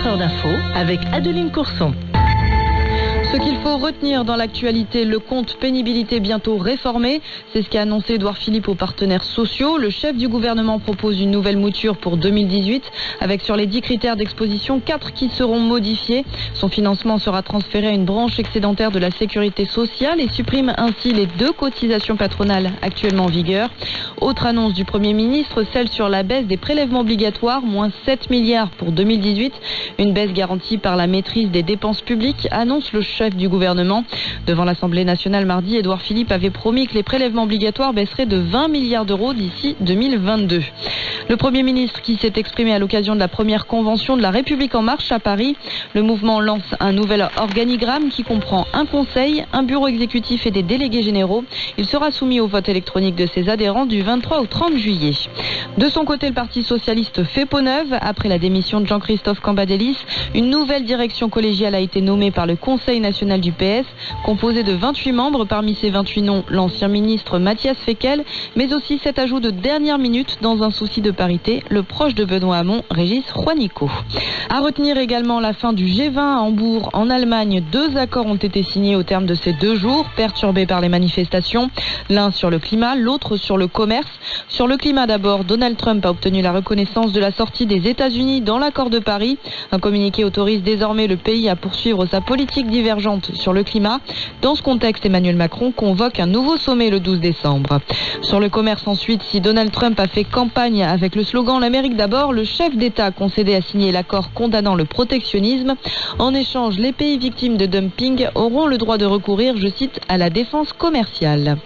heures d'info avec Adeline Courson. Ce qu'il faut retenir dans l'actualité, le compte pénibilité bientôt réformé. C'est ce qu'a annoncé Édouard Philippe aux partenaires sociaux. Le chef du gouvernement propose une nouvelle mouture pour 2018 avec sur les 10 critères d'exposition, 4 qui seront modifiés. Son financement sera transféré à une branche excédentaire de la sécurité sociale et supprime ainsi les 2 cotisations patronales actuellement en vigueur. Autre annonce du Premier ministre, celle sur la baisse des prélèvements obligatoires, moins 7 milliards pour 2018. Une baisse garantie par la maîtrise des dépenses publiques, annonce le chef du gouvernement. Devant l'Assemblée nationale mardi, Édouard Philippe avait promis que les prélèvements obligatoires baisseraient de 20 milliards d'euros d'ici 2022. Le Premier ministre qui s'est exprimé à l'occasion de la première convention de la République en marche à Paris. Le mouvement lance un nouvel organigramme qui comprend un conseil, un bureau exécutif et des délégués généraux. Il sera soumis au vote électronique de ses adhérents du 23 au 30 juillet. De son côté, le Parti socialiste fait peau neuve. Après la démission de Jean-Christophe Cambadélis, une nouvelle direction collégiale a été nommée par le Conseil national du PS, composé de 28 membres. Parmi ces 28 noms, l'ancien ministre Mathias Fekl, mais aussi cet ajout de dernière minute dans un souci de parité, le proche de Benoît Hamon, Régis Juanico. À retenir également la fin du G20 à Hambourg, en Allemagne. 2 accords ont été signés au terme de ces 2 jours, perturbés par les manifestations. L'un sur le climat, l'autre sur le commerce. Sur le climat d'abord, Donald Trump a obtenu la reconnaissance de la sortie des États-Unis dans l'accord de Paris. Un communiqué autorise désormais le pays à poursuivre sa politique divergente sur le climat. Dans ce contexte, Emmanuel Macron convoque un nouveau sommet le 12 décembre. Sur le commerce ensuite, si Donald Trump a fait campagne avec le slogan « L'Amérique d'abord », le chef d'État a concédé à signer l'accord condamnant le protectionnisme. En échange, les pays victimes de dumping auront le droit de recourir, je cite, à la défense commerciale.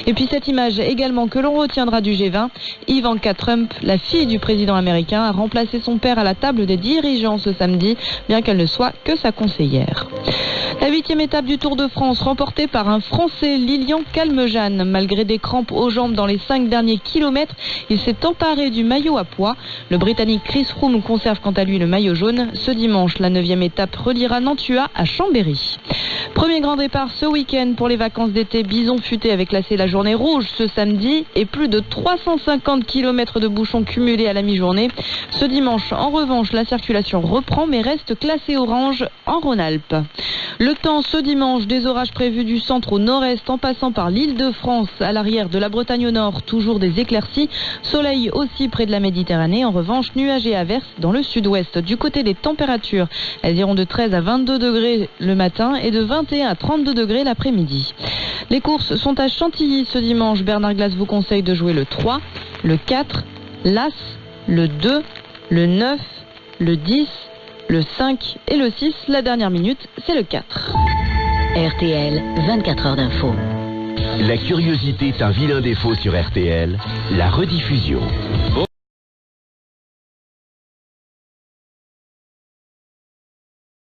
Et puis cette image également que l'on retiendra du G20, Ivanka Trump, la fille du président américain, a remplacé son père à la table des dirigeants ce samedi, bien qu'elle ne soit que sa conseillère. La 8e étape du Tour de France remportée par un Français, Lilian Calmejane. Malgré des crampes aux jambes dans les 5 derniers kilomètres, il s'est emparé du maillot à pois. Le Britannique Chris Froome conserve quant à lui le maillot jaune. Ce dimanche, la 9e étape reliera Nantua à Chambéry. Premier grand départ ce week-end pour les vacances d'été. Bison Futé avait classé la journée rouge ce samedi et plus de 350 km de bouchons cumulés à la mi-journée. Ce dimanche, en revanche, la circulation reprend mais reste classée orange en Rhône-Alpes. Le temps ce dimanche, des orages prévus du centre au nord-est en passant par l'Île-de-France à l'arrière de la Bretagne au nord, toujours des éclaircies. Soleil aussi près de la Méditerranée. En revanche, nuages et averses dans le sud-ouest. Du côté des températures, elles iront de 13 à 22 degrés le matin et de 21 à 32 degrés l'après-midi. Les courses sont à Chantilly ce dimanche. Bernard Glass vous conseille de jouer le 3, le 4, l'As, le 2, le 9, le 10, le 5 et le 6. La dernière minute, c'est le 4. RTL, 24 heures d'info. La curiosité est un vilain défaut sur RTL, la rediffusion.